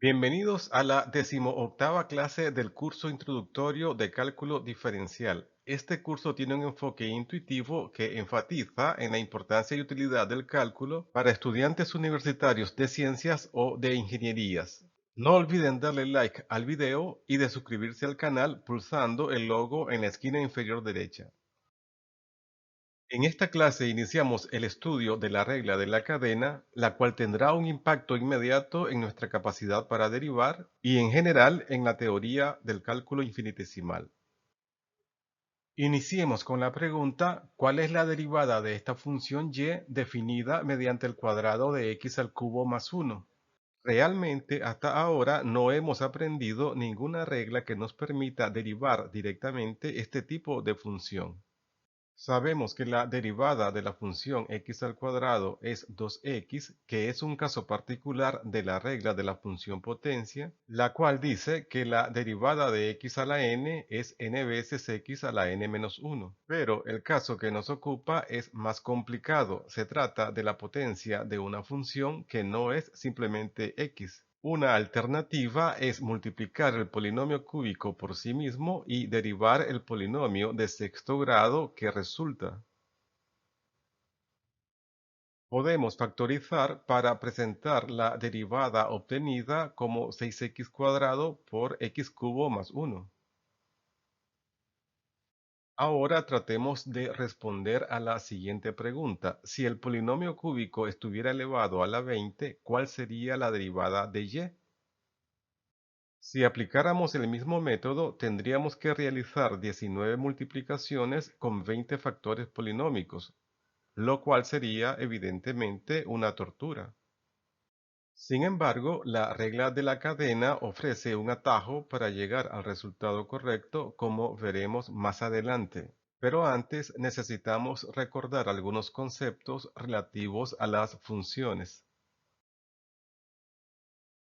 Bienvenidos a la 18ª clase del curso introductorio de cálculo diferencial. Este curso tiene un enfoque intuitivo que enfatiza en la importancia y utilidad del cálculo para estudiantes universitarios de ciencias o de ingenierías. No olviden darle like al video y de suscribirse al canal pulsando el logo en la esquina inferior derecha. En esta clase iniciamos el estudio de la regla de la cadena, la cual tendrá un impacto inmediato en nuestra capacidad para derivar y en general en la teoría del cálculo infinitesimal. Iniciemos con la pregunta: ¿cuál es la derivada de esta función y definida mediante el cuadrado de x al cubo más 1? Realmente hasta ahora no hemos aprendido ninguna regla que nos permita derivar directamente este tipo de función. Sabemos que la derivada de la función x al cuadrado es 2x, que es un caso particular de la regla de la función potencia, la cual dice que la derivada de x a la n es n veces x a la n menos 1. Pero el caso que nos ocupa es más complicado. Se trata de la potencia de una función que no es simplemente x. Una alternativa es multiplicar el polinomio cúbico por sí mismo y derivar el polinomio de sexto grado que resulta. Podemos factorizar para presentar la derivada obtenida como 6x cuadrado por x cubo más 1. Ahora tratemos de responder a la siguiente pregunta. Si el polinomio cúbico estuviera elevado a la 20, ¿cuál sería la derivada de y? Si aplicáramos el mismo método, tendríamos que realizar 19 multiplicaciones con 20 factores polinómicos, lo cual sería evidentemente una tortura. Sin embargo, la regla de la cadena ofrece un atajo para llegar al resultado correcto, como veremos más adelante. Pero antes necesitamos recordar algunos conceptos relativos a las funciones.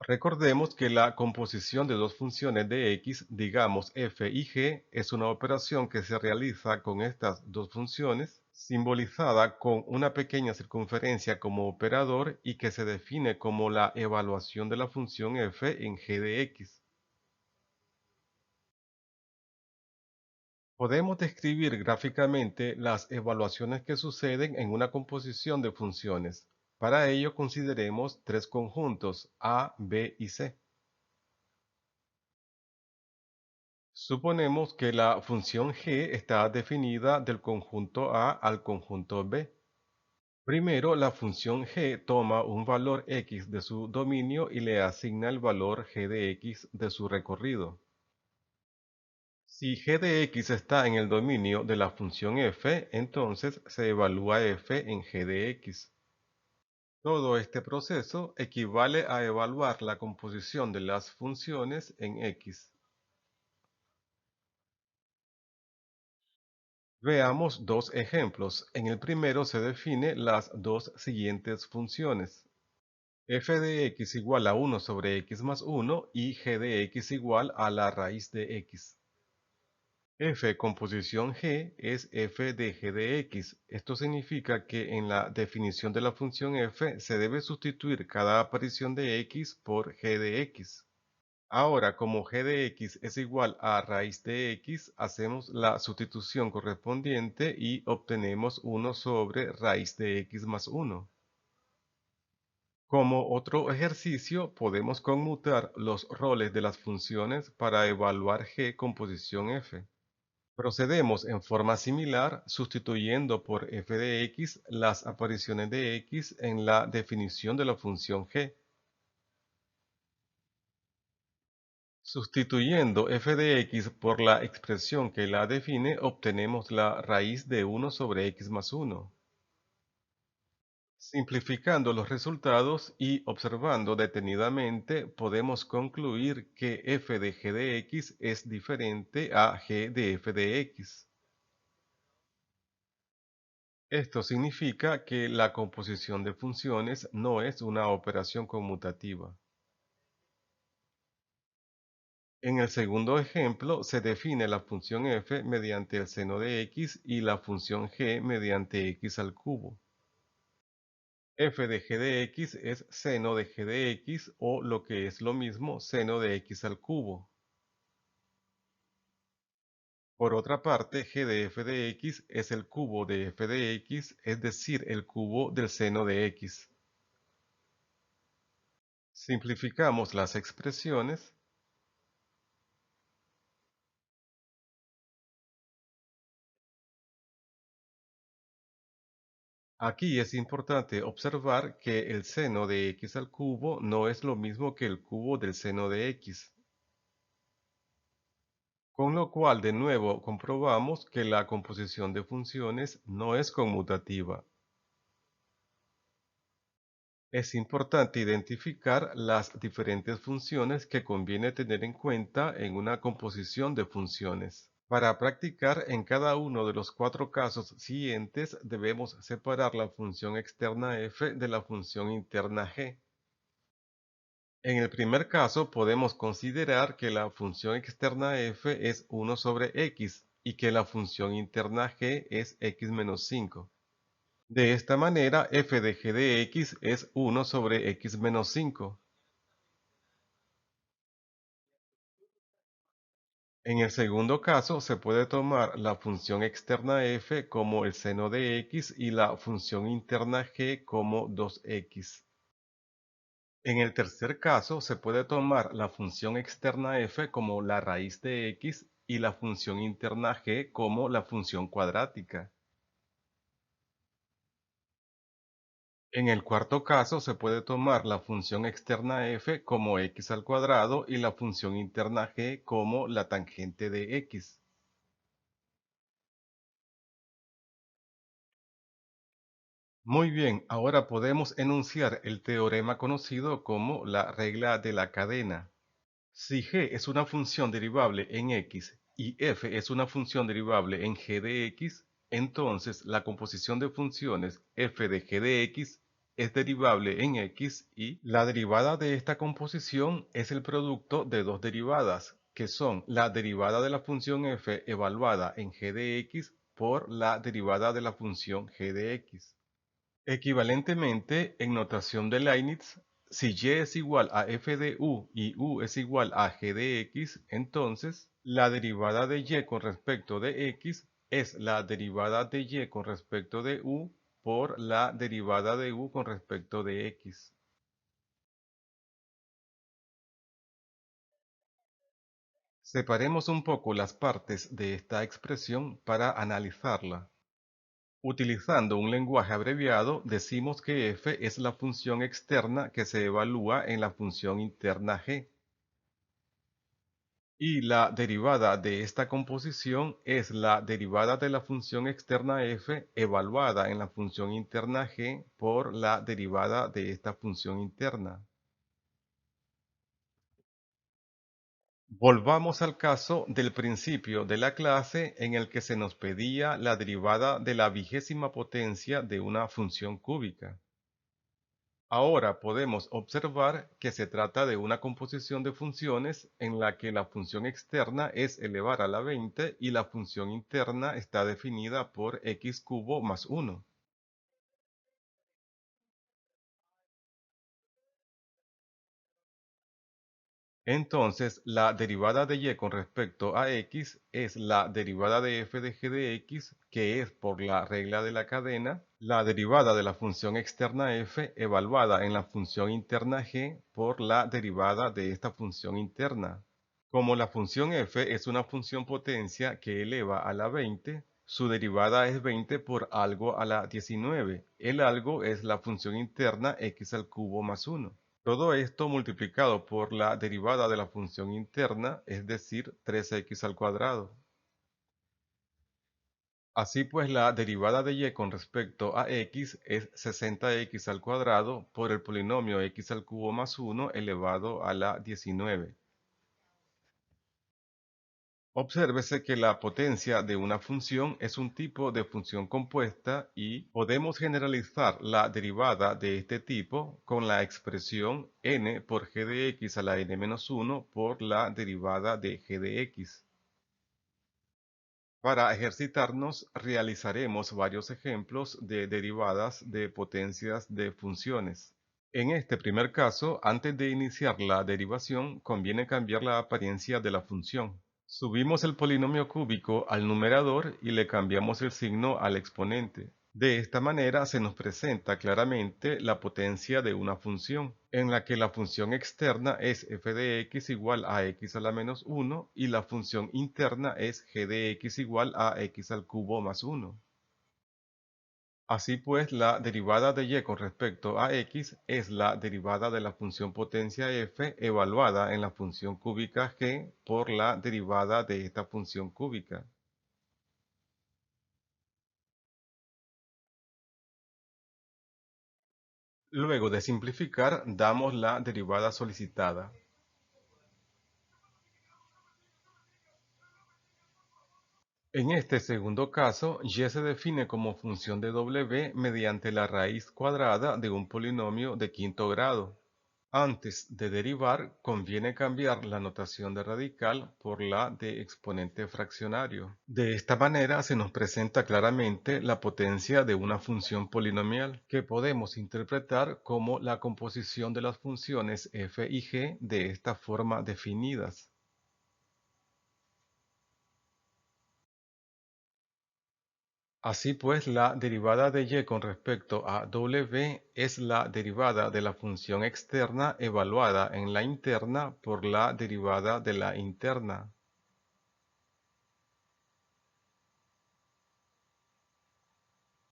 Recordemos que la composición de dos funciones de x, digamos f y g, es una operación que se realiza con estas dos funciones, simbolizada con una pequeña circunferencia como operador y que se define como la evaluación de la función f en g de x. Podemos describir gráficamente las evaluaciones que suceden en una composición de funciones. Para ello consideremos tres conjuntos A, B y C. Suponemos que la función g está definida del conjunto A al conjunto B. Primero, la función g toma un valor x de su dominio y le asigna el valor g de x de su recorrido. Si g de x está en el dominio de la función f, entonces se evalúa f en g de x. Todo este proceso equivale a evaluar la composición de las funciones en x. Veamos dos ejemplos. En el primero se define las dos siguientes funciones: f de x igual a 1 sobre x más 1 y g de x igual a la raíz de x. F composición g es f de g de x. Esto significa que en la definición de la función f se debe sustituir cada aparición de x por g de x. Ahora, como g de x es igual a raíz de x, hacemos la sustitución correspondiente y obtenemos 1 sobre raíz de x más 1. Como otro ejercicio, podemos conmutar los roles de las funciones para evaluar g composición f. Procedemos en forma similar, sustituyendo por f de x las apariciones de x en la definición de la función g. Sustituyendo f de x por la expresión que la define, obtenemos la raíz de 1 sobre x más 1. Simplificando los resultados y observando detenidamente, podemos concluir que f de g de x es diferente a g de f de x. Esto significa que la composición de funciones no es una operación conmutativa. En el segundo ejemplo, se define la función f mediante el seno de x y la función g mediante x al cubo. f de g de x es seno de g de x o lo que es lo mismo, seno de x al cubo. Por otra parte, g de f de x es el cubo de f de x, es decir, el cubo del seno de x. Simplificamos las expresiones. Aquí es importante observar que el seno de x al cubo no es lo mismo que el cubo del seno de x, con lo cual de nuevo comprobamos que la composición de funciones no es conmutativa. Es importante identificar las diferentes funciones que conviene tener en cuenta en una composición de funciones. Para practicar en cada uno de los cuatro casos siguientes debemos separar la función externa f de la función interna g. En el primer caso podemos considerar que la función externa f es 1 sobre x y que la función interna g es x menos 5. De esta manera f de g de x es 1 sobre x menos 5. En el segundo caso se puede tomar la función externa f como el seno de x y la función interna g como 2x. En el tercer caso se puede tomar la función externa f como la raíz de x y la función interna g como la función cuadrática. En el cuarto caso se puede tomar la función externa f como x al cuadrado y la función interna g como la tangente de x. Muy bien, ahora podemos enunciar el teorema conocido como la regla de la cadena. Si g es una función derivable en x y f es una función derivable en g de x, entonces la composición de funciones f de g de x es derivable en x y la derivada de esta composición es el producto de dos derivadas, que son la derivada de la función f evaluada en g de x por la derivada de la función g de x. Equivalentemente, en notación de Leibniz, si y es igual a f de u y u es igual a g de x, entonces la derivada de y con respecto de x es la derivada de y con respecto de u por la derivada de u con respecto de x. Separemos un poco las partes de esta expresión para analizarla. Utilizando un lenguaje abreviado, decimos que f es la función externa que se evalúa en la función interna g, y la derivada de esta composición es la derivada de la función externa f evaluada en la función interna g por la derivada de esta función interna. Volvamos al caso del principio de la clase en el que se nos pedía la derivada de la vigésima potencia de una función cúbica. Ahora podemos observar que se trata de una composición de funciones en la que la función externa es elevar a la 20 y la función interna está definida por x cubo más 1. Entonces, la derivada de y con respecto a x es la derivada de f de g de x, que es por la regla de la cadena, la derivada de la función externa f evaluada en la función interna g por la derivada de esta función interna. Como la función f es una función potencia que eleva a la 20, su derivada es 20 por algo a la 19. El algo es la función interna x al cubo más 1. Todo esto multiplicado por la derivada de la función interna, es decir, 3x al cuadrado. Así pues, la derivada de y con respecto a x es 60x al cuadrado por el polinomio x al cubo más 1 elevado a la 19. Obsérvese que la potencia de una función es un tipo de función compuesta y podemos generalizar la derivada de este tipo con la expresión n por g de x a la n-1 por la derivada de g de x. Para ejercitarnos, realizaremos varios ejemplos de derivadas de potencias de funciones. En este primer caso, antes de iniciar la derivación, conviene cambiar la apariencia de la función. Subimos el polinomio cúbico al numerador y le cambiamos el signo al exponente. De esta manera se nos presenta claramente la potencia de una función, en la que la función externa es f de x igual a x a la menos 1 y la función interna es g de x igual a x al cubo más 1. Así pues, la derivada de y con respecto a x es la derivada de la función potencia f evaluada en la función cúbica g por la derivada de esta función cúbica. Luego de simplificar, damos la derivada solicitada. En este segundo caso, y se define como función de w mediante la raíz cuadrada de un polinomio de quinto grado. Antes de derivar, conviene cambiar la notación de radical por la de exponente fraccionario. De esta manera se nos presenta claramente la potencia de una función polinomial, que podemos interpretar como la composición de las funciones f y g de esta forma definidas. Así pues, la derivada de y con respecto a w es la derivada de la función externa evaluada en la interna por la derivada de la interna.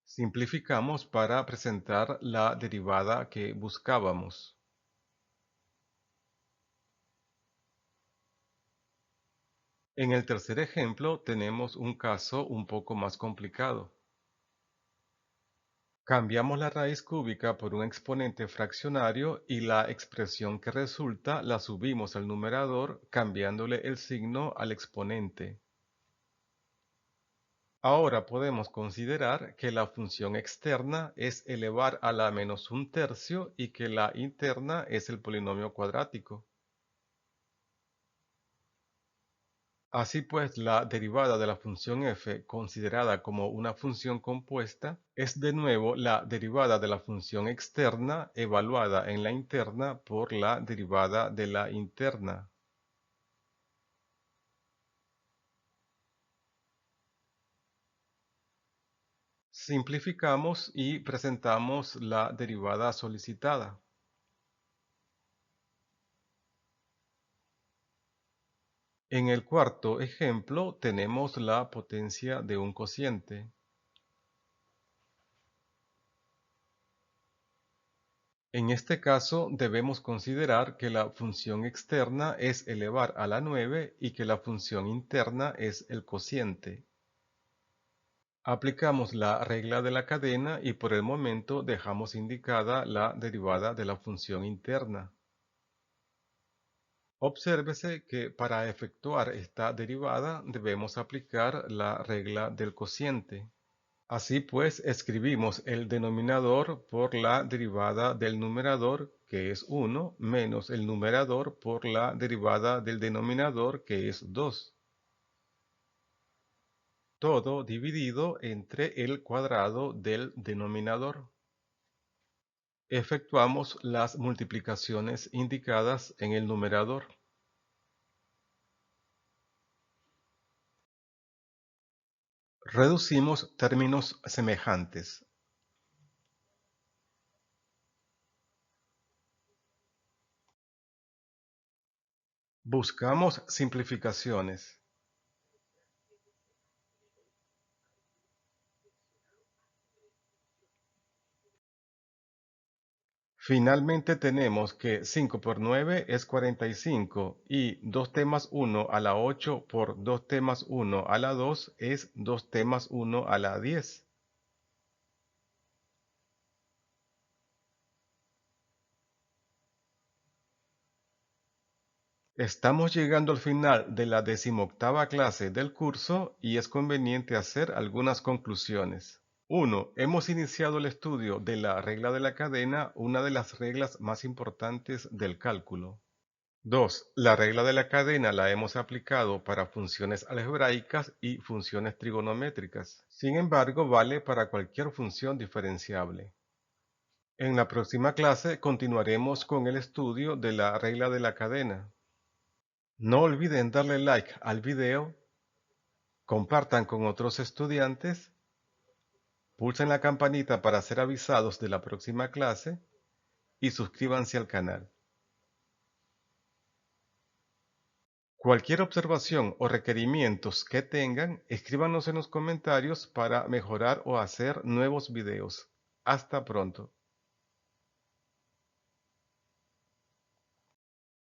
Simplificamos para presentar la derivada que buscábamos. En el tercer ejemplo tenemos un caso un poco más complicado. Cambiamos la raíz cúbica por un exponente fraccionario y la expresión que resulta la subimos al numerador cambiándole el signo al exponente. Ahora podemos considerar que la función externa es elevar a la menos un tercio y que la interna es el polinomio cuadrático. Así pues, la derivada de la función f, considerada como una función compuesta, es de nuevo la derivada de la función externa evaluada en la interna por la derivada de la interna. Simplificamos y presentamos la derivada solicitada. En el cuarto ejemplo tenemos la potencia de un cociente. En este caso debemos considerar que la función externa es elevar a la 9 y que la función interna es el cociente. Aplicamos la regla de la cadena y por el momento dejamos indicada la derivada de la función interna. Obsérvese que para efectuar esta derivada debemos aplicar la regla del cociente. Así pues, escribimos el denominador por la derivada del numerador, que es 1, menos el numerador por la derivada del denominador, que es 2. Todo dividido entre el cuadrado del denominador. Efectuamos las multiplicaciones indicadas en el numerador. Reducimos términos semejantes. Buscamos simplificaciones. Finalmente tenemos que 5 por 9 es 45 y 2t más 1 a la 8 por 2t más 1 a la 2 es 2t más 1 a la 10. Estamos llegando al final de la 18ª clase del curso y es conveniente hacer algunas conclusiones. 1. Hemos iniciado el estudio de la regla de la cadena, una de las reglas más importantes del cálculo. 2. La regla de la cadena la hemos aplicado para funciones algebraicas y funciones trigonométricas. Sin embargo, vale para cualquier función diferenciable. En la próxima clase continuaremos con el estudio de la regla de la cadena. No olviden darle like al video, compartan con otros estudiantes, pulsen la campanita para ser avisados de la próxima clase y suscríbanse al canal. Cualquier observación o requerimientos que tengan, escríbanos en los comentarios para mejorar o hacer nuevos videos. Hasta pronto.